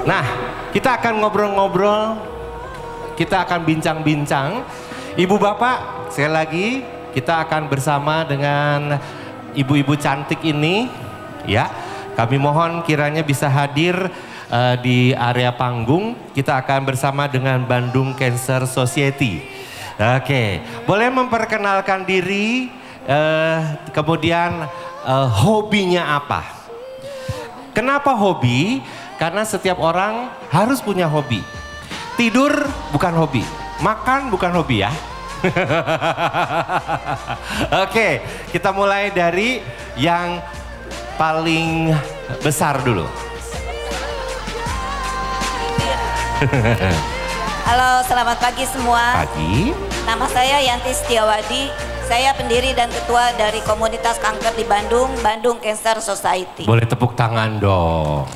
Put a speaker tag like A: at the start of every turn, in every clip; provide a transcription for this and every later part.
A: Nah, kita akan ngobrol-ngobrol, kita akan bincang-bincang. Ibu bapak, sekali lagi kita akan bersama dengan ibu-ibu cantik ini, ya. Kami mohon kiranya bisa hadir di area panggung. Kita akan bersama dengan Bandung Cancer Society. Oke, boleh memperkenalkan diri, kemudian hobinya apa? Kenapa hobi? Karena setiap orang harus punya hobi. Tidur bukan hobi, makan bukan hobi ya. Oke, kita mulai dari yang paling besar dulu.
B: Halo, selamat pagi semua.
A: Pagi.
B: Nama saya Yanti Setiawadi. Saya pendiri dan ketua dari komunitas kanker di Bandung, Bandung Cancer Society.
A: Boleh tepuk tangan dong.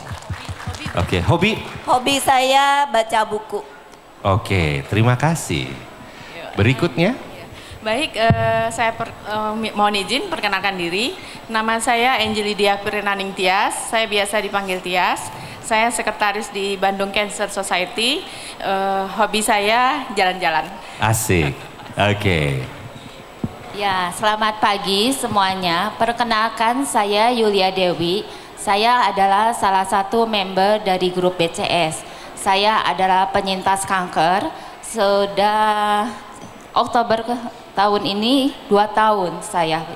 A: Oke, hobi?
B: Hobi saya baca buku.
A: Oke, terima kasih. Berikutnya?
C: Baik, saya mohon izin perkenalkan diri. Nama saya Angelidia Pirinaning Tias, saya biasa dipanggil Tias. Saya sekretaris di Bandung Cancer Society. Hobi saya jalan-jalan.
A: Asik, oke.
D: Ya, selamat pagi semuanya. Perkenalkan saya Yulia Dewi. Saya adalah salah satu member dari grup BCS. Saya adalah penyintas kanker. Sudah Oktober tahun ini 2 tahun saya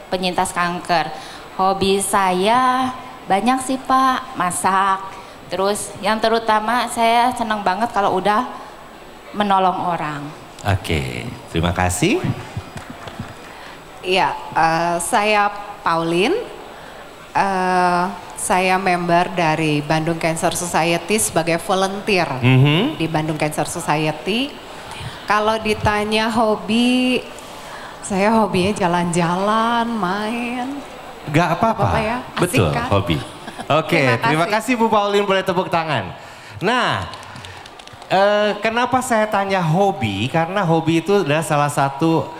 D: penyintas kanker. Hobi saya banyak sih Pak, masak. Terus yang terutama saya senang banget kalau udah menolong orang.
A: Oke, terima kasih.
E: Iya, saya Pauline. Saya member dari Bandung Cancer Society sebagai volunteer di Bandung Cancer Society. Kalau ditanya hobi, saya hobinya jalan-jalan, main.
A: Gak apa-apa,
E: ya?
A: betul
E: Kan?
A: hobi. Oke, terima kasih Bu Pauline, boleh tepuk tangan. Nah, kenapa saya tanya hobi? Karena hobi itu adalah salah satu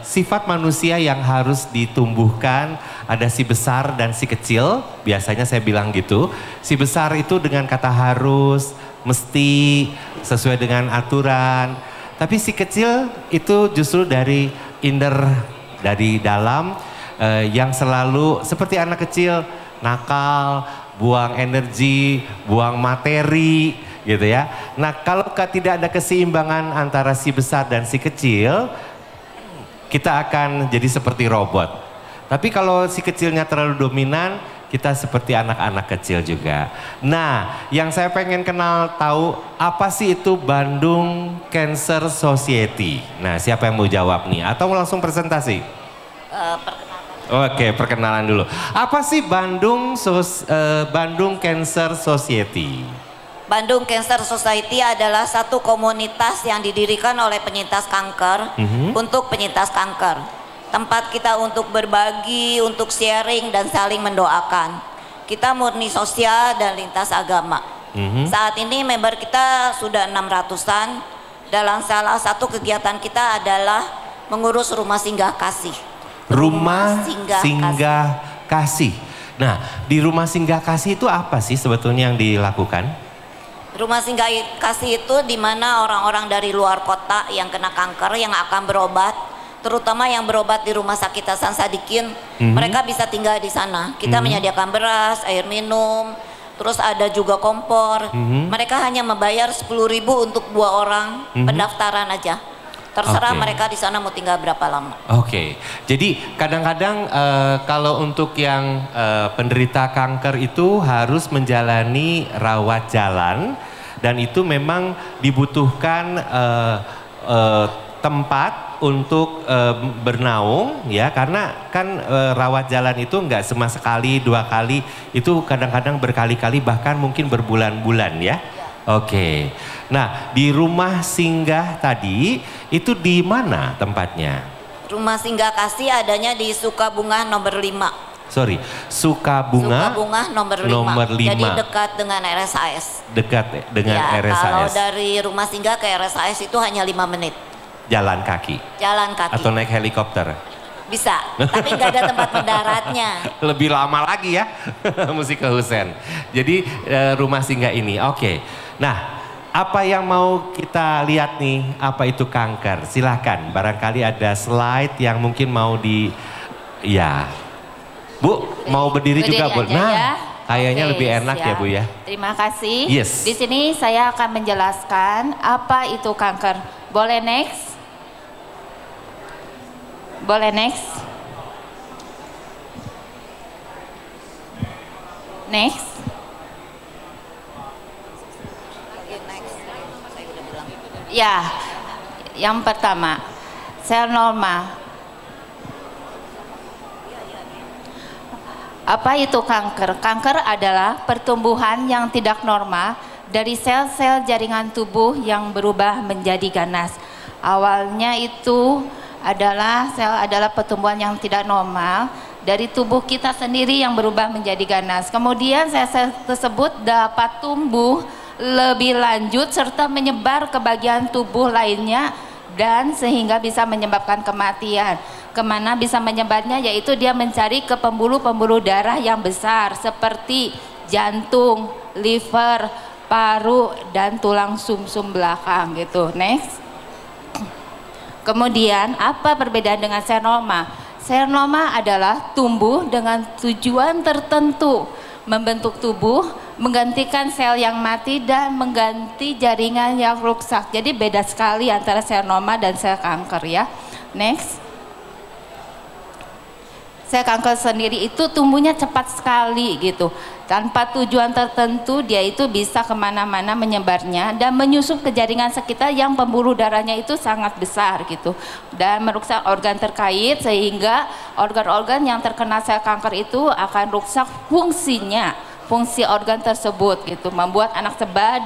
A: sifat manusia yang harus ditumbuhkan. Ada si besar dan si kecil, biasanya saya bilang gitu. Si besar itu dengan kata harus, mesti, sesuai dengan aturan. Tapi si kecil itu justru dari inner, dari dalam, yang selalu seperti anak kecil, nakal, buang energi, buang materi, gitu ya. Nah, kalau tidak ada keseimbangan antara si besar dan si kecil, kita akan jadi seperti robot. Tapi kalau si kecilnya terlalu dominan, kita seperti anak-anak kecil juga. Nah, yang saya pengen kenal tahu, apa sih itu Bandung Cancer Society? Nah, siapa yang mau jawab nih? Atau langsung presentasi? Oke, perkenalan dulu. Apa sih Bandung Cancer Society?
B: Bandung Cancer Society adalah satu komunitas yang didirikan oleh penyintas kanker untuk penyintas kanker. Tempat kita untuk berbagi, untuk sharing dan saling mendoakan. Kita murni sosial dan lintas agama. Saat ini member kita sudah 600-an. Dalam salah satu kegiatan kita adalah mengurus rumah singgah kasih.
A: Rumah singgah kasih. Nah, di rumah singgah kasih itu apa sih sebetulnya yang dilakukan?
B: Rumah singgah kasih itu di mana orang-orang dari luar kota yang kena kanker yang akan berobat, terutama yang berobat di Rumah Sakit Hasan Sadikin, mereka bisa tinggal di sana. Kita menyediakan beras, air minum, terus ada juga kompor. Mereka hanya membayar 10.000 untuk 2 orang pendaftaran aja. Terserah mereka di sana mau tinggal berapa lama. Oke,
A: jadi kadang-kadang kalau untuk yang penderita kanker itu harus menjalani rawat jalan, dan itu memang dibutuhkan tempat untuk bernaung ya, karena kan rawat jalan itu nggak cuma sekali 2 kali, itu kadang-kadang berkali-kali bahkan mungkin berbulan-bulan ya. Oke. Nah, di rumah singgah tadi itu di mana tempatnya?
B: Rumah singgah kasih adanya di Sukabunga nomor 5.
A: Sorry, Sukabunga
B: nomor 5. Jadi dekat dengan RSAS.
A: Dekat dengan
B: ya,
A: RSAS.
B: Kalau dari rumah singgah ke RSAS itu hanya 5 menit.
A: Jalan kaki?
B: Jalan kaki.
A: Atau naik helikopter?
B: Bisa, tapi nggak ada tempat mendaratnya.
A: Lebih lama lagi ya, mesti ke Husen. Jadi rumah singgah ini, oke. Nah, apa yang mau kita lihat nih, apa itu kanker? Silahkan, barangkali ada slide yang mungkin mau ya. Bu, mau berdiri juga Bu? Nah, ya. Kayaknya lebih enak siap. Ya Bu ya.
D: Terima kasih.
A: Yes.
D: Di sini saya akan menjelaskan apa itu kanker. Boleh next? Boleh next? Next. Ya, yang pertama, sel normal. Apa itu kanker? Kanker adalah pertumbuhan yang tidak normal dari sel-sel jaringan tubuh yang berubah menjadi ganas. Awalnya itu adalah pertumbuhan yang tidak normal dari tubuh kita sendiri yang berubah menjadi ganas. Kemudian sel-sel tersebut dapat tumbuh lebih lanjut serta menyebar ke bagian tubuh lainnya dan sehingga bisa menyebabkan kematian. Kemana bisa menyebarnya? Yaitu dia mencari ke pembuluh-pembuluh darah yang besar seperti jantung, liver, paru, dan tulang sumsum belakang gitu. Next. Kemudian apa perbedaan dengan sel normal? Sel normal adalah tumbuh dengan tujuan tertentu, membentuk tubuh, menggantikan sel yang mati dan mengganti jaringan yang rusak. Jadi beda sekali antara sel normal dan sel kanker ya. Next. Sel kanker sendiri itu tumbuhnya cepat sekali gitu. Tanpa tujuan tertentu dia itu bisa kemana-mana menyebarnya dan menyusup ke jaringan sekitar yang pembuluh darahnya itu sangat besar gitu. Dan merusak organ terkait sehingga organ-organ yang terkena sel kanker itu akan rusak fungsinya. Fungsi organ tersebut gitu, membuat anak sebar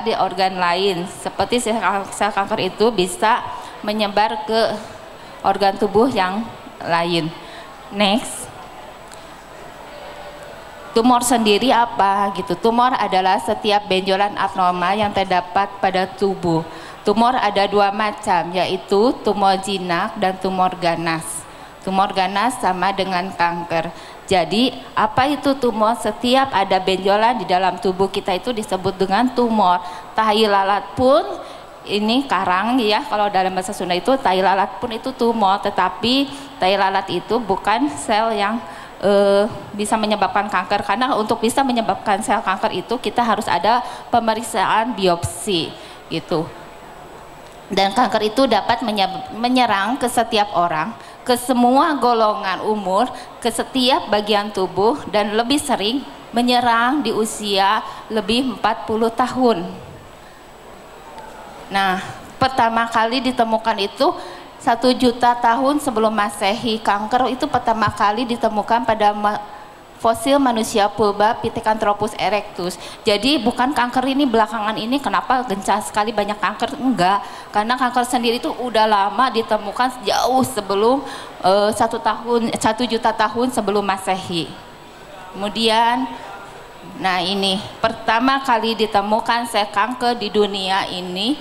D: di organ lain. Seperti sel kanker itu bisa menyebar ke organ tubuh yang lain. Next. Tumor sendiri apa gitu? Tumor adalah setiap benjolan abnormal yang terdapat pada tubuh. Tumor ada dua macam, yaitu tumor jinak dan tumor ganas. Tumor ganas sama dengan kanker. Jadi apa itu tumor? Setiap ada benjolan di dalam tubuh kita itu disebut dengan tumor. Tahi lalat pun ini karang ya, kalau dalam bahasa Sunda itu tahi lalat pun itu tumor. Tetapi tahi lalat itu bukan sel yang bisa menyebabkan kanker, karena untuk bisa menyebabkan sel kanker itu kita harus ada pemeriksaan biopsi gitu. Dan kanker itu dapat menyerang ke setiap orang, ke semua golongan umur, ke setiap bagian tubuh, dan lebih sering menyerang di usia lebih 40 tahun. Nah, pertama kali ditemukan itu 1 juta tahun sebelum Masehi. Kanker itu pertama kali ditemukan pada fosil manusia purba Pithecanthropus erectus. Jadi bukan kanker ini belakangan ini kenapa gencar sekali banyak kanker, enggak. Karena kanker sendiri itu udah lama ditemukan jauh sebelum 1 juta tahun sebelum Masehi. Kemudian, nah ini pertama kali ditemukan sel kanker di dunia ini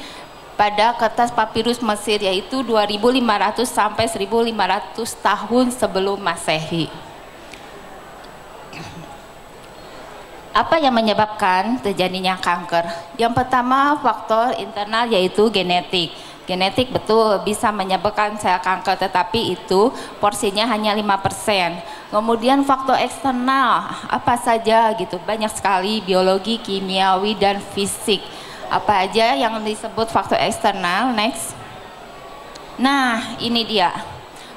D: pada kertas papirus Mesir, yaitu 2500 sampai 1500 tahun sebelum Masehi. Apa yang menyebabkan terjadinya kanker? Yang pertama faktor internal yaitu genetik. Genetik betul bisa menyebabkan sel kanker, tetapi itu porsinya hanya 5%. Kemudian faktor eksternal apa saja gitu, banyak sekali, biologi, kimiawi, dan fisik. Apa aja yang disebut faktor eksternal? Next. Nah, ini dia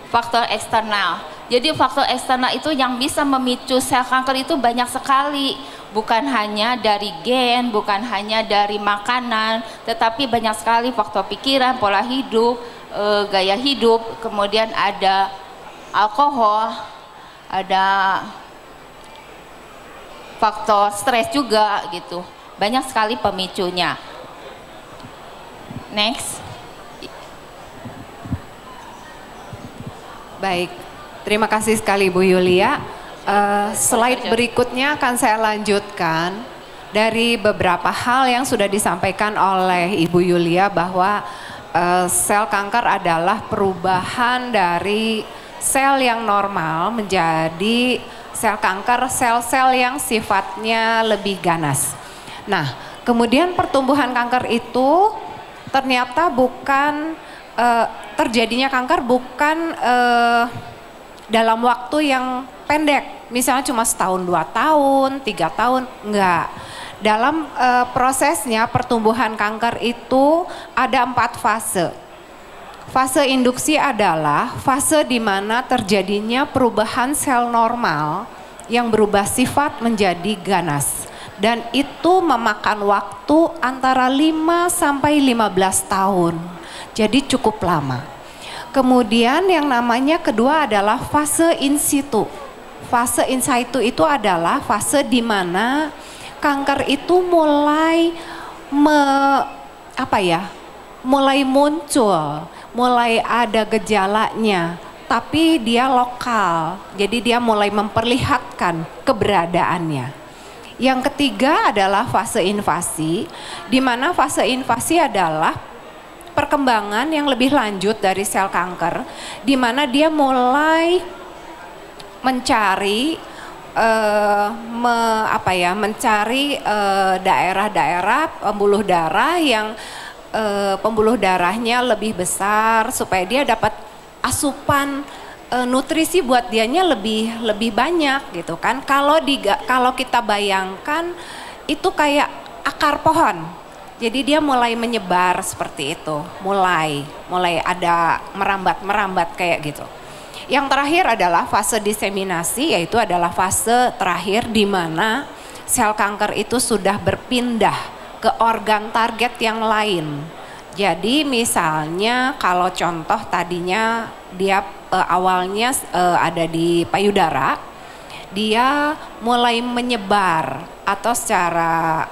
D: faktor eksternal. Jadi faktor eksternal itu yang bisa memicu sel kanker itu banyak sekali. Bukan hanya dari gen, bukan hanya dari makanan, tetapi banyak sekali faktor pikiran, pola hidup, gaya hidup, kemudian ada alkohol, ada faktor stres juga gitu. Banyak sekali pemicunya. Next.
E: Baik, terima kasih sekali Bu Yulia. Slide berikutnya akan saya lanjutkan dari beberapa hal yang sudah disampaikan oleh Ibu Yulia, bahwa sel kanker adalah perubahan dari sel yang normal menjadi sel kanker, sel-sel yang sifatnya lebih ganas. Nah, kemudian pertumbuhan kanker itu ternyata bukan terjadinya kanker bukan dalam waktu yang pendek, misalnya cuma setahun, 2 tahun, 3 tahun, enggak. Dalam prosesnya pertumbuhan kanker itu ada 4 fase. Fase induksi adalah fase di mana terjadinya perubahan sel normal yang berubah sifat menjadi ganas. Dan itu memakan waktu antara 5 sampai 15 tahun. Jadi cukup lama. Kemudian yang namanya kedua adalah fase in situ. Fase in situ itu adalah fase di mana kanker itu mulai mulai muncul, mulai ada gejalanya, tapi dia lokal. Jadi dia mulai memperlihatkan keberadaannya. Yang ketiga adalah fase invasi, di mana fase invasi adalah perkembangan yang lebih lanjut dari sel kanker, di mana dia mulai mencari mencari daerah-daerah pembuluh darah yang pembuluh darahnya lebih besar supaya dia dapat asupan nutrisi buat dianya lebih banyak gitu kan. Kalau kita bayangkan itu kayak akar pohon. Jadi dia mulai menyebar seperti itu, mulai ada merambat kayak gitu. Yang terakhir adalah fase diseminasi, yaitu adalah fase terakhir di mana sel kanker itu sudah berpindah ke organ target yang lain. Jadi misalnya kalau contoh tadinya dia awalnya ada di payudara, dia mulai menyebar atau secara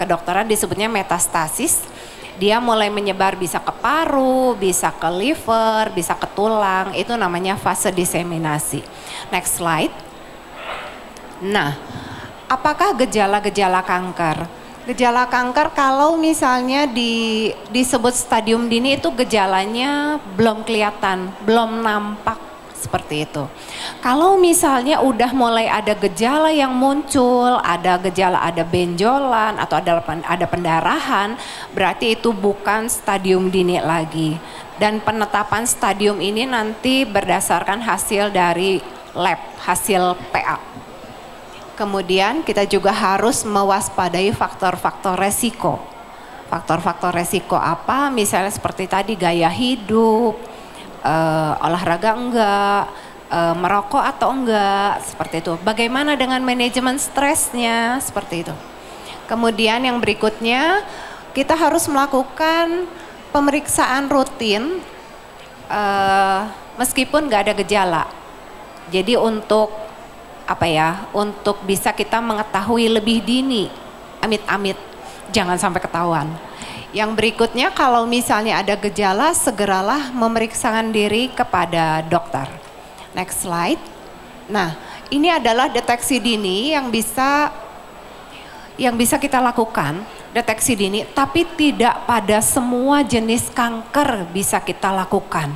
E: kedokteran disebutnya metastasis. Dia mulai menyebar bisa ke paru, bisa ke liver, bisa ke tulang, itu namanya fase diseminasi. Next slide. Nah, apakah gejala-gejala kanker? Gejala kanker kalau misalnya disebut stadium dini itu gejalanya belum kelihatan, belum nampak seperti itu. Kalau misalnya udah mulai ada gejala yang muncul, ada benjolan atau ada pendarahan, berarti itu bukan stadium dini lagi. Dan penetapan stadium ini nanti berdasarkan hasil dari lab, hasil PA. Kemudian kita juga harus mewaspadai faktor-faktor resiko. Faktor-faktor resiko apa? Misalnya seperti tadi gaya hidup, olahraga enggak, merokok atau enggak, seperti itu. Bagaimana dengan manajemen stresnya, seperti itu. Kemudian yang berikutnya kita harus melakukan pemeriksaan rutin meskipun enggak ada gejala. Jadi untuk untuk bisa kita mengetahui lebih dini, amit-amit jangan sampai ketahuan. Yang berikutnya kalau misalnya ada gejala segeralah memeriksakan diri kepada dokter. Next slide. Nah, ini adalah deteksi dini yang bisa kita lakukan, deteksi dini, tapi tidak pada semua jenis kanker bisa kita lakukan.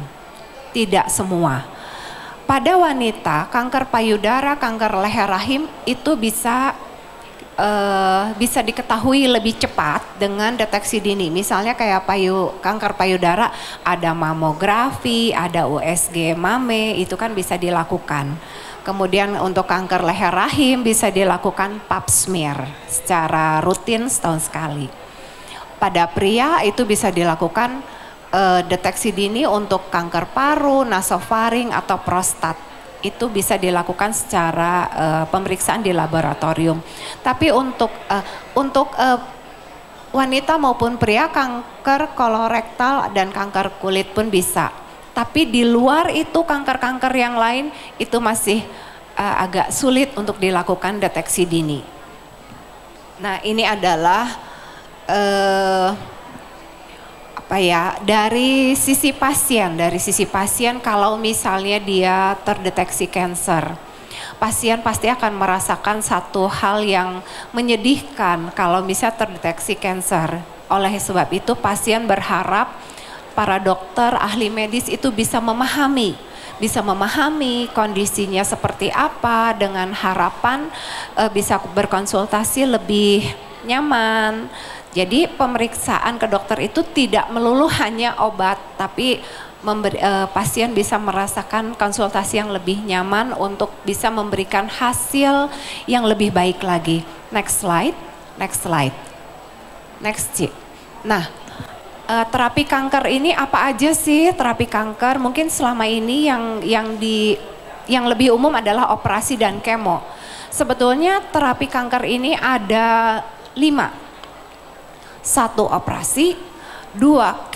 E: Tidak semua. Pada wanita, kanker payudara, kanker leher rahim itu bisa diketahui lebih cepat dengan deteksi dini. Misalnya kayak kanker payudara ada mamografi, ada USG mame, itu kan bisa dilakukan. Kemudian untuk kanker leher rahim bisa dilakukan pap smear secara rutin setahun sekali. Pada pria itu bisa dilakukan deteksi dini untuk kanker paru, nasofaring atau prostat. Itu bisa dilakukan secara pemeriksaan di laboratorium. Tapi untuk wanita maupun pria kanker kolorektal dan kanker kulit pun bisa. Tapi di luar itu kanker-kanker yang lain itu masih agak sulit untuk dilakukan deteksi dini. Nah, ini adalah dari sisi pasien kalau misalnya dia terdeteksi kanker, pasien pasti akan merasakan satu hal yang menyedihkan kalau misalnya terdeteksi kanker. Oleh sebab itu pasien berharap para dokter, ahli medis itu bisa memahami kondisinya seperti apa dengan harapan bisa berkonsultasi lebih nyaman. Jadi pemeriksaan ke dokter itu tidak melulu hanya obat, tapi pasien bisa merasakan konsultasi yang lebih nyaman untuk bisa memberikan hasil yang lebih baik lagi. Next slide. Next, Ci. Nah, terapi kanker ini apa aja sih terapi kanker? Mungkin selama ini yang lebih umum adalah operasi dan kemo. Sebetulnya terapi kanker ini ada 5. 1 operasi, 2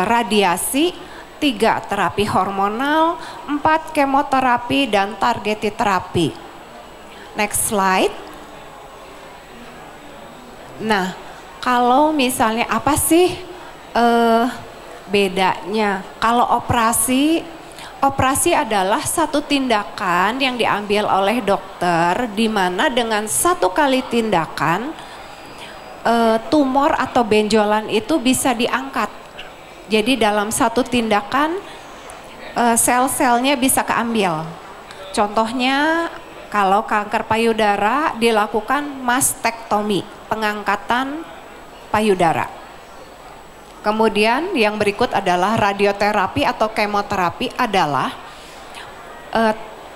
E: radiasi, 3 terapi hormonal, 4 kemoterapi dan targeted terapi. Next slide. Nah, kalau misalnya apa sih bedanya? Kalau operasi adalah satu tindakan yang diambil oleh dokter di mana dengan 1 kali tindakan tumor atau benjolan itu bisa diangkat. Jadi dalam 1 tindakan sel-selnya bisa keambil. Contohnya kalau kanker payudara dilakukan mastektomi, pengangkatan payudara. Kemudian yang berikut adalah radioterapi atau kemoterapi adalah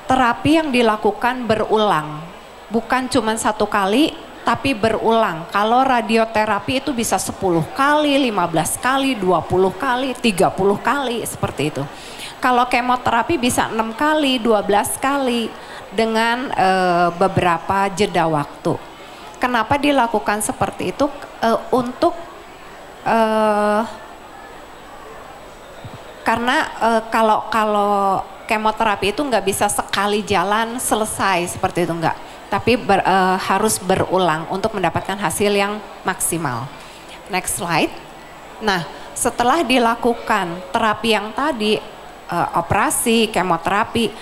E: terapi yang dilakukan berulang. Bukan cuma 1 kali, tapi berulang. Kalau radioterapi itu bisa 10 kali, 15 kali, 20 kali, 30 kali, seperti itu. Kalau kemoterapi bisa 6 kali, 12 kali dengan beberapa jeda waktu. Kenapa dilakukan seperti itu? Karena kalau kemoterapi itu nggak bisa sekali jalan selesai seperti itu, enggak. Tapi harus berulang untuk mendapatkan hasil yang maksimal. Next slide. Nah, setelah dilakukan terapi yang tadi, operasi, kemoterapi,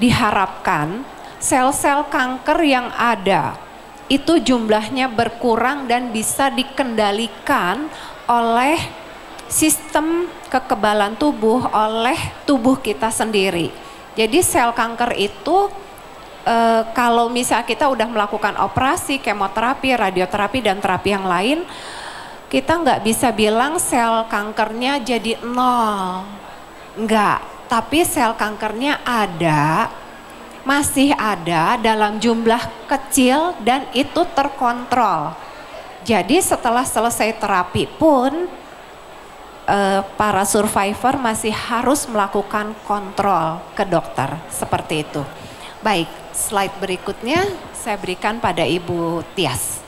E: diharapkan sel-sel kanker yang ada itu jumlahnya berkurang dan bisa dikendalikan oleh sistem kekebalan tubuh, oleh tubuh kita sendiri. Jadi sel kanker itu kalau misal kita udah melakukan operasi, kemoterapi, radioterapi dan terapi yang lain, kita nggak bisa bilang sel kankernya jadi 0. Enggak, tapi sel kankernya ada, masih ada dalam jumlah kecil dan itu terkontrol. Jadi setelah selesai terapi pun para survivor masih harus melakukan kontrol ke dokter, seperti itu. Baik, slide berikutnya saya berikan pada Ibu Tias.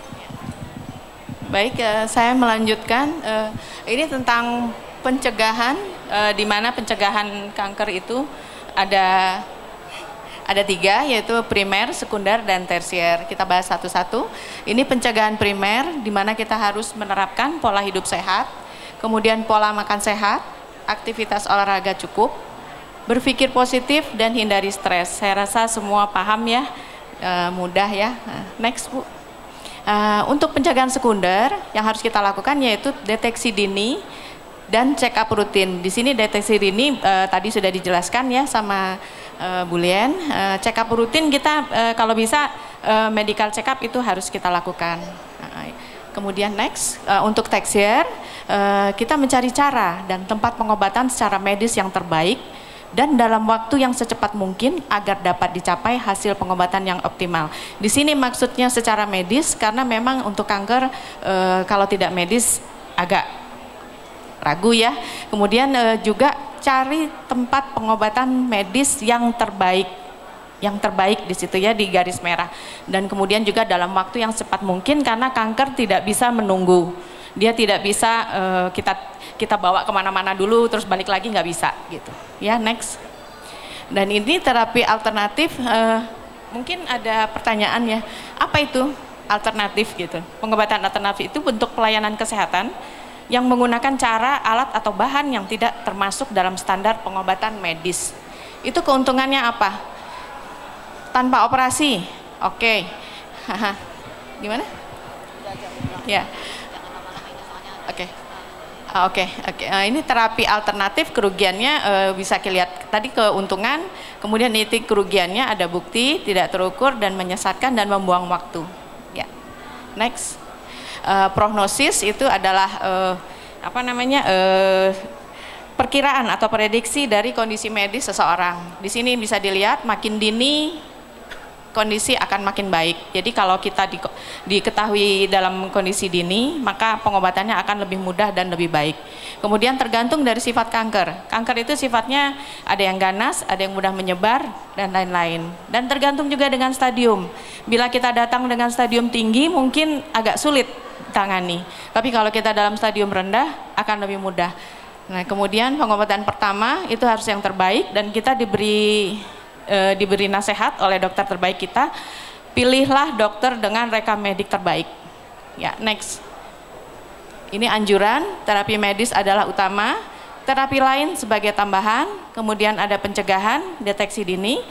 C: Baik, saya melanjutkan. Ini tentang pencegahan, di mana pencegahan kanker itu ada 3, yaitu primer, sekunder, dan tersier. Kita bahas satu-satu. Ini pencegahan primer, di mana kita harus menerapkan pola hidup sehat, kemudian pola makan sehat, aktivitas olahraga cukup, berpikir positif dan hindari stres. Saya rasa semua paham ya, mudah ya. Next Bu. Untuk pencegahan sekunder yang harus kita lakukan yaitu deteksi dini dan check up rutin. Di sini deteksi dini tadi sudah dijelaskan ya sama Bu Lien. Check up rutin kita kalau bisa medical check up itu harus kita lakukan. Kemudian next, untuk tersier kita mencari cara dan tempat pengobatan secara medis yang terbaik dan dalam waktu yang secepat mungkin agar dapat dicapai hasil pengobatan yang optimal. Di sini maksudnya secara medis karena memang untuk kanker kalau tidak medis agak ragu ya. Kemudian juga cari tempat pengobatan medis yang terbaik di situ ya, di garis merah. Dan kemudian juga dalam waktu yang cepat mungkin karena kanker tidak bisa menunggu. Dia tidak bisa kita bawa kemana-mana dulu terus balik lagi, nggak bisa gitu ya. Next. Dan ini terapi alternatif, mungkin ada pertanyaan ya, apa itu alternatif gitu? Pengobatan alternatif itu bentuk pelayanan kesehatan yang menggunakan cara, alat atau bahan yang tidak termasuk dalam standar pengobatan medis. Itu keuntungannya apa? Tanpa operasi, oke. Gimana? Ya. Oke. Oke. Ini terapi alternatif, kerugiannya bisa dilihat tadi keuntungan, kemudian nitik kerugiannya ada bukti tidak terukur dan menyesatkan dan membuang waktu. Ya. Next, prognosis itu adalah perkiraan atau prediksi dari kondisi medis seseorang. Di sini bisa dilihat makin dini kondisi akan makin baik. Jadi kalau kita diketahui dalam kondisi dini, maka pengobatannya akan lebih mudah dan lebih baik. Kemudian tergantung dari sifat kanker. Kanker itu sifatnya ada yang ganas, ada yang mudah menyebar, dan lain-lain. Dan tergantung juga dengan stadium. Bila kita datang dengan stadium tinggi, mungkin agak sulit tangani. Tapi kalau kita dalam stadium rendah, akan lebih mudah. Nah, kemudian pengobatan pertama itu harus yang terbaik, dan kita diberi nasihat oleh dokter terbaik kita, pilihlah dokter dengan rekam medik terbaik. Ya, next. Ini anjuran, terapi medis adalah utama, terapi lain sebagai tambahan, kemudian ada pencegahan, deteksi dini,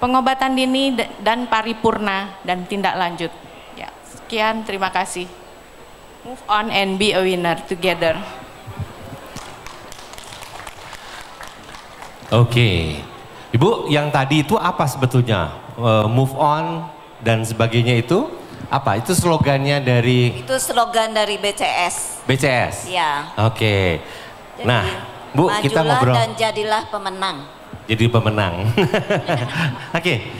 C: pengobatan dini, dan paripurna, dan tindak lanjut. Ya, sekian, terima kasih. Move on and be a winner together.
A: Oke. Ibu, yang tadi itu apa sebetulnya? Move on dan sebagainya itu apa? Itu slogannya dari? Itu
B: slogan dari BCS.
A: BCS?
B: Ya.
A: Oke. Nah, Bu, kita ngobrol.
B: Majulah dan jadilah pemenang.
A: Jadi pemenang. Oke.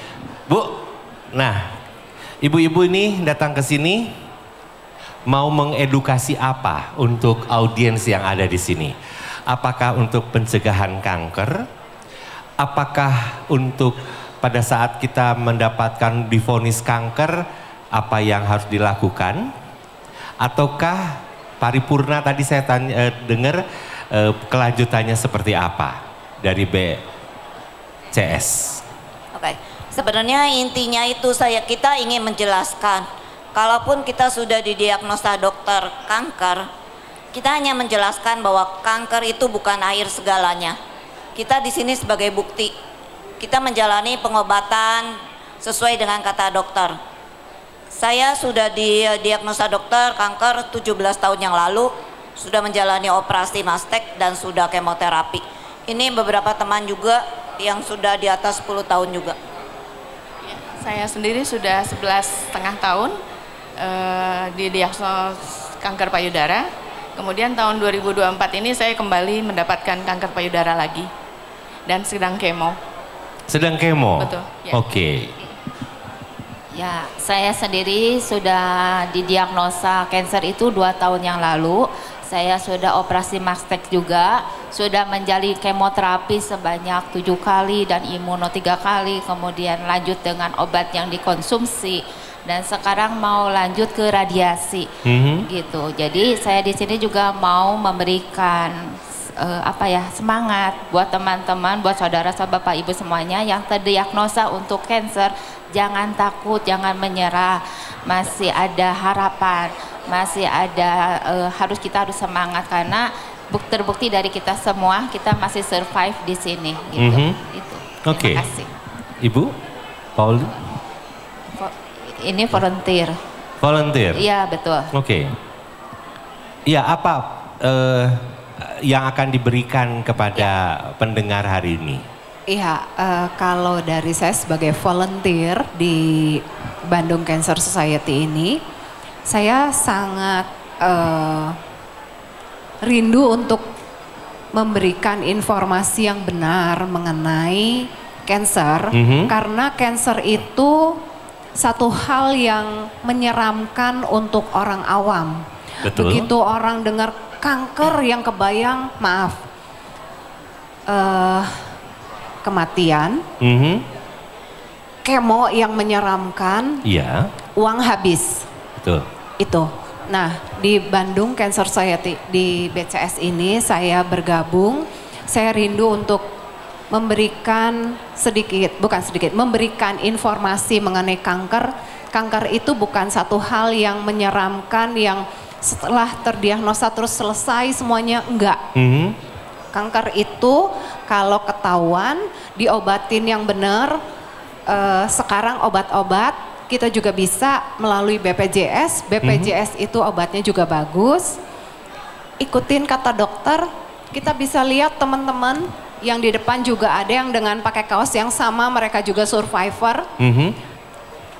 A: Bu, nah, ibu-ibu ini datang ke sini mau mengedukasi apa untuk audiens yang ada di sini? Apakah untuk pencegahan kanker? Apakah untuk pada saat kita mendapatkan divonis kanker, apa yang harus dilakukan? Ataukah paripurna tadi saya dengar kelanjutannya seperti apa dari BCS?
B: Oke, sebenarnya intinya itu kita ingin menjelaskan, kalaupun kita sudah didiagnosa dokter kanker, kita hanya menjelaskan bahwa kanker itu bukan akhir segalanya. Kita di sini sebagai bukti, kita menjalani pengobatan sesuai dengan kata dokter. Saya sudah didiagnosa dokter kanker 17 tahun yang lalu, sudah menjalani operasi mastek dan sudah kemoterapi. Ini beberapa teman juga yang sudah di atas 10 tahun juga.
C: Ya, saya sendiri sudah 11,5 tahun didiagnosa kanker payudara. Kemudian tahun 2024 ini saya kembali mendapatkan kanker payudara lagi. Dan sedang kemo.
A: Sedang kemo?
C: Betul. Ya.
A: Oke.
D: Ya, saya sendiri sudah didiagnosa kanker itu 2 tahun yang lalu. Saya sudah operasi mastek juga, sudah menjalani kemoterapi sebanyak 7 kali dan imuno 3 kali, kemudian lanjut dengan obat yang dikonsumsi, dan sekarang mau lanjut ke radiasi, gitu. Jadi saya di sini juga mau memberikan semangat buat teman-teman, buat saudara, bapak, ibu semuanya yang terdiagnosa untuk kanker. Jangan takut, jangan menyerah, masih ada harapan, masih ada kita harus semangat karena terbukti dari kita semua kita masih survive di sini. Gitu.
A: Oke.
D: Terima kasih.
A: Ibu, Paul.
D: Ini volunteer.
A: Volunteer.
D: Iya betul.
A: Oke. Iya, apa yang akan diberikan kepada pendengar hari ini?
E: Iya, kalau dari saya sebagai volunteer di Bandung Cancer Society ini, saya sangat rindu untuk memberikan informasi yang benar mengenai cancer, karena cancer itu satu hal yang menyeramkan untuk orang awam.
A: Betul.
E: Begitu orang dengar kanker yang kebayang, kematian, kemo yang menyeramkan,
A: iya,
E: uang habis.
A: Betul.
E: Itu. Nah, di Bandung Cancer Society di BCS ini saya bergabung. Saya rindu untuk memberikan memberikan informasi mengenai kanker. Kanker itu bukan satu hal yang menyeramkan yang setelah terdiagnosa terus selesai semuanya, enggak. Kanker itu kalau ketahuan diobatin yang benar, sekarang obat-obat kita juga bisa melalui BPJS. BPJS itu obatnya juga bagus. ikutin kata dokter, kita bisa lihat teman-teman yang di depan juga ada yang dengan pakai kaos yang sama, mereka juga survivor.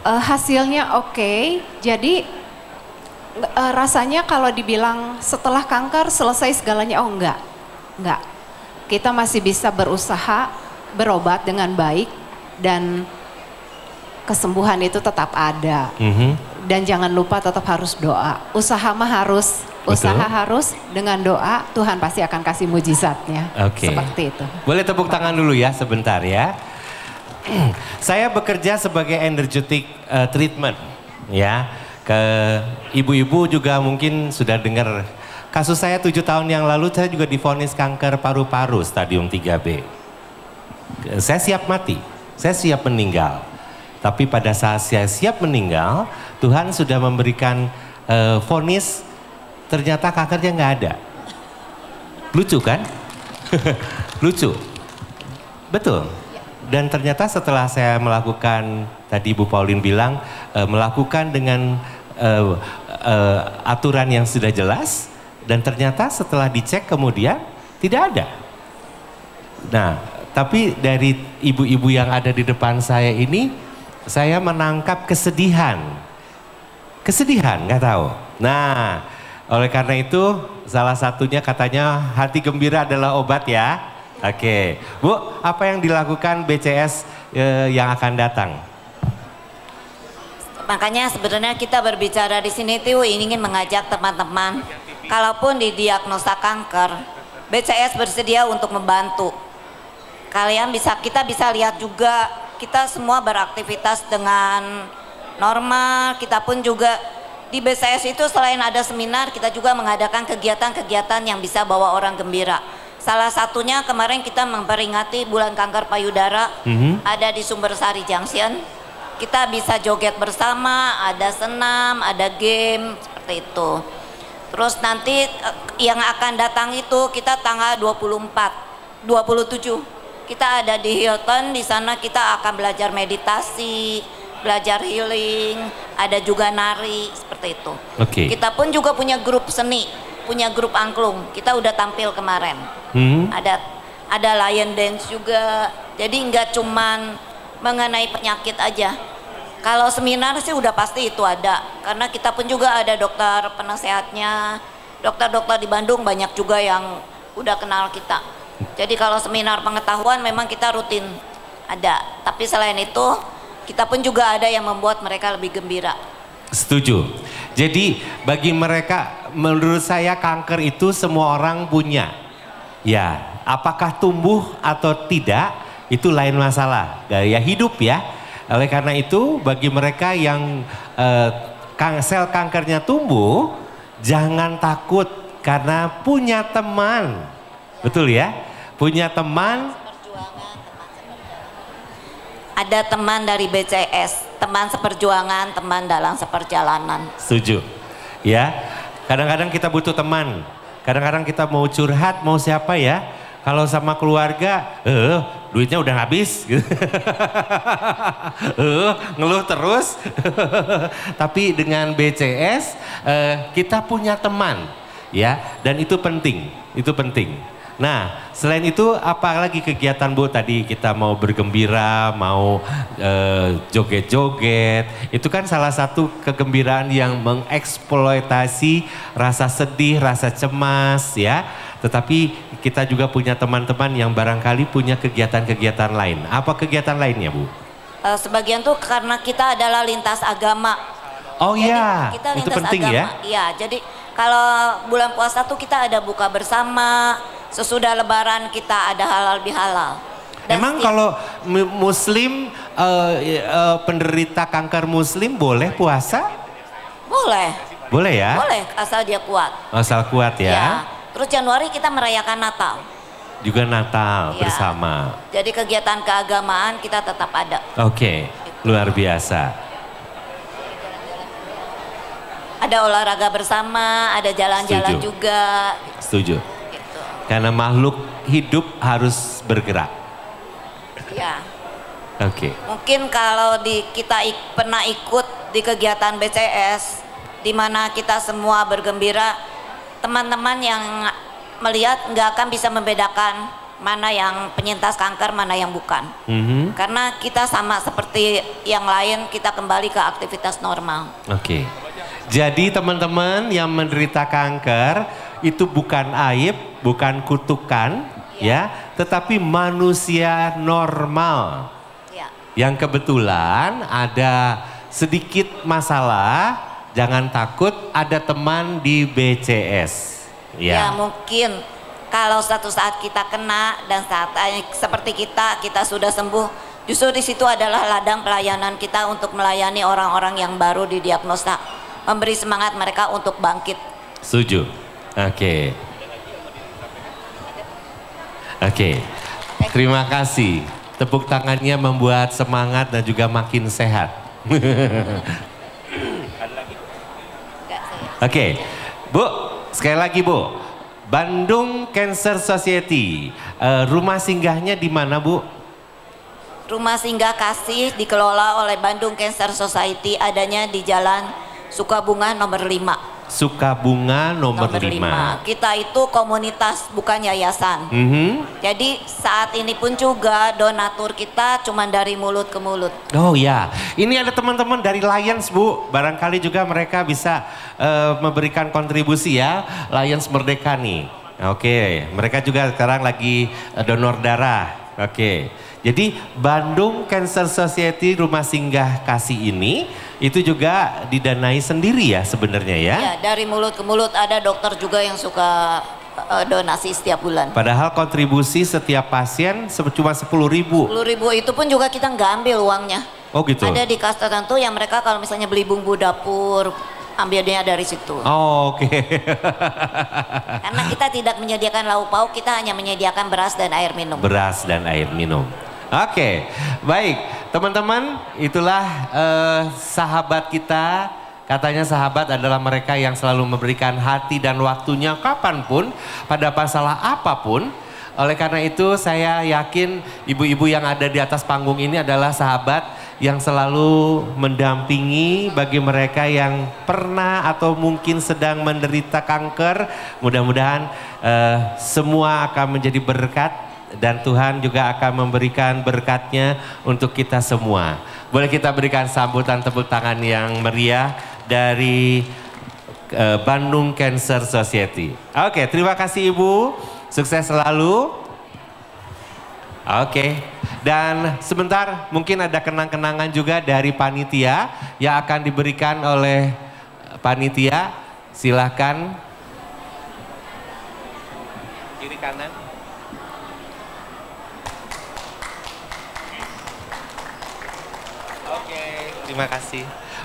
E: Hasilnya oke, jadi rasanya kalau dibilang setelah kanker selesai segalanya, oh enggak. Kita masih bisa berusaha, berobat dengan baik dan kesembuhan itu tetap ada. Dan jangan lupa tetap harus doa. Usaha mah harus. Usaha harus, dengan doa Tuhan pasti akan kasih mujizatnya. Seperti itu.
A: Boleh tepuk tangan dulu ya sebentar ya. Saya bekerja sebagai energetic treatment ya. Ke ibu-ibu juga mungkin sudah dengar kasus saya 7 tahun yang lalu, saya juga divonis kanker paru-paru stadium 3B. Saya siap mati, saya siap meninggal. Tapi pada saat saya siap meninggal, Tuhan sudah memberikan vonis, ternyata kankernya nggak ada. Lucu kan? Lucu. Betul. Dan ternyata setelah saya melakukan, tadi Bu Pauline bilang, melakukan dengan aturan yang sudah jelas, dan ternyata setelah dicek kemudian tidak ada. Nah, tapi dari ibu-ibu yang ada di depan saya ini, saya menangkap kesedihan. Kesedihan, nggak tahu. Nah, oleh karena itu salah satunya katanya hati gembira adalah obat ya. Oke, Bu, apa yang dilakukan BCS yang akan datang?
B: Makanya sebenarnya kita berbicara di sini tuh ingin mengajak teman-teman, kalaupun didiagnosa kanker, BCS bersedia untuk membantu. Kita bisa lihat juga, kita semua beraktivitas dengan normal. Kita pun juga di BCS itu selain ada seminar, kita juga mengadakan kegiatan-kegiatan yang bisa bawa orang gembira. Salah satunya kemarin kita memperingati bulan kanker payudara, ada di Sumbersari Junction. Kita bisa joget bersama, ada senam, ada game, seperti itu. Terus nanti yang akan datang itu kita tanggal 27. Kita ada di Hilton, di sana kita akan belajar meditasi, belajar healing, ada juga nari, seperti itu. Kita pun juga punya grup seni, punya grup angklung. Kita udah tampil kemarin. Ada lion dance juga. Jadi nggak cuman mengenai penyakit aja. Kalau seminar sih udah pasti itu ada, karena kita pun juga ada dokter penasehatnya. Dokter-dokter di Bandung banyak juga yang udah kenal kita. Jadi kalau seminar pengetahuan memang kita rutin ada. Tapi selain itu kita pun juga ada yang membuat mereka lebih gembira.
A: Setuju. Jadi bagi mereka, menurut saya kanker itu semua orang punya. Ya, apakah tumbuh atau tidak itu lain masalah. Gaya hidup ya. Oleh karena itu bagi mereka yang sel kankernya tumbuh, jangan takut karena punya teman. Betul ya? Punya teman.
B: Ada teman dari BCS, teman seperjuangan, teman dalam seperjalanan.
A: Setuju. Ya, kadang-kadang kita butuh teman. Kadang-kadang kita mau curhat, mau siapa ya? Kalau sama keluarga, duitnya udah habis. Ngeluh terus. Tapi dengan BCS, kita punya teman. Ya, dan itu penting. Itu penting. Nah, selain itu apa lagi kegiatan Bu? Tadi kita mau bergembira, mau joget-joget. Itu kan salah satu kegembiraan yang mengeksploitasi rasa sedih, rasa cemas ya. Tetapi kita juga punya teman-teman yang barangkali punya kegiatan-kegiatan lain. Apa kegiatan lainnya Bu?
B: Sebagian tuh karena kita adalah lintas agama.
A: Oh iya,
B: kita
A: itu
B: lintas
A: penting
B: agama.
A: ya?
B: Iya, jadi kalau bulan puasa tuh kita ada buka bersama. Sesudah lebaran kita ada halal bihalal.
A: Emang kalau muslim, penderita kanker muslim boleh puasa?
B: Boleh.
A: Boleh ya?
B: Boleh, asal dia kuat.
A: Asal kuat ya?
B: Ya. Terus Januari kita merayakan Natal.
A: Juga Natal
B: Ya.
A: bersama.
B: Jadi kegiatan keagamaan kita tetap ada.
A: Oke, luar biasa.
B: Ada olahraga bersama, ada jalan-jalan
A: Setuju.
B: juga.
A: Setuju.
B: Gitu.
A: Karena makhluk hidup harus bergerak.
B: Ya.
A: Oke.
B: Mungkin kalau kita pernah ikut di kegiatan BCS, di mana kita semua bergembira, teman-teman yang melihat nggak akan bisa membedakan mana yang penyintas kanker, mana yang bukan. Karena kita sama seperti yang lain, kita kembali ke aktivitas normal.
A: Oke. Jadi teman-teman yang menderita kanker itu bukan aib, bukan kutukan, ya, tetapi manusia normal.
B: Ya.
A: Yang kebetulan ada sedikit masalah, jangan takut, ada teman di BCS.
B: Ya mungkin kalau suatu saat kita kena dan saat seperti kita sudah sembuh, justru di situ adalah ladang pelayanan kita untuk melayani orang-orang yang baru didiagnosa, memberi semangat mereka untuk bangkit.
A: Setuju. Oke. Oke. Terima kasih. Tepuk tangannya membuat semangat dan juga makin sehat. Oke. Bu, sekali lagi Bu. Bandung Cancer Society, rumah singgahnya di mana Bu?
B: Rumah singgah kasih dikelola oleh Bandung Cancer Society, adanya di Jalan Sukabunga nomor 5.
A: Sukabunga nomor 5.
B: Kita itu komunitas bukan yayasan. Jadi saat ini pun juga donatur kita cuma dari mulut ke mulut.
A: Oh ya, ini ada teman-teman dari Lions Bu, barangkali juga mereka bisa memberikan kontribusi ya, Lions Merdeka nih. Oke, mereka juga sekarang lagi donor darah. Oke, jadi Bandung Cancer Society Rumah Singgah Kasih ini itu juga didanai sendiri ya sebenarnya ya?
B: Ya, dari mulut ke mulut, ada dokter juga yang suka donasi setiap bulan.
A: Padahal kontribusi setiap pasien cuma 10.000.
B: 10.000 itu pun juga kita nggak ambil uangnya.
A: Oh gitu?
B: Ada di kas tertentu yang mereka kalau misalnya beli bumbu dapur, ambilnya dari situ.
A: Oh, oke.
B: Karena kita tidak menyediakan lauk pauk, kita hanya menyediakan beras dan air minum.
A: Beras dan air minum. Oke, baik teman-teman, itulah sahabat kita. Katanya sahabat adalah mereka yang selalu memberikan hati dan waktunya kapanpun, pada masalah apapun. Oleh karena itu saya yakin ibu-ibu yang ada di atas panggung ini adalah sahabat yang selalu mendampingi bagi mereka yang pernah atau mungkin sedang menderita kanker. Mudah-mudahan semua akan menjadi berkat dan Tuhan juga akan memberikan berkatnya untuk kita semua. Boleh kita berikan sambutan tepuk tangan yang meriah dari Bandung Cancer Society. Oke, terima kasih Ibu. Sukses selalu. Oke, dan sebentar mungkin ada kenang-kenangan juga dari panitia yang akan diberikan oleh panitia. Silahkan. Kiri kanan. Oke, terima kasih.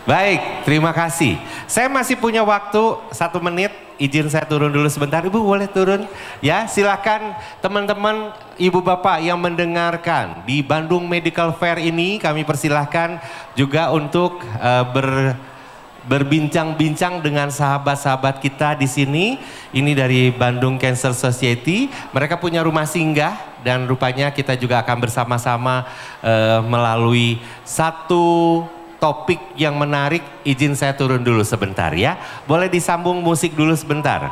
A: Baik, terima kasih. Saya masih punya waktu 1 menit. Izin saya turun dulu sebentar. Ibu boleh turun? Ya, silakan teman-teman, ibu bapak yang mendengarkan di Bandung Medical Fair ini, kami persilahkan juga untuk berbincang-bincang dengan sahabat-sahabat kita di sini. Ini dari Bandung Cancer Society. Mereka punya rumah singgah dan rupanya kita juga akan bersama-sama melalui satu topik yang menarik. Izin saya turun dulu sebentar ya. Boleh disambung musik dulu sebentar.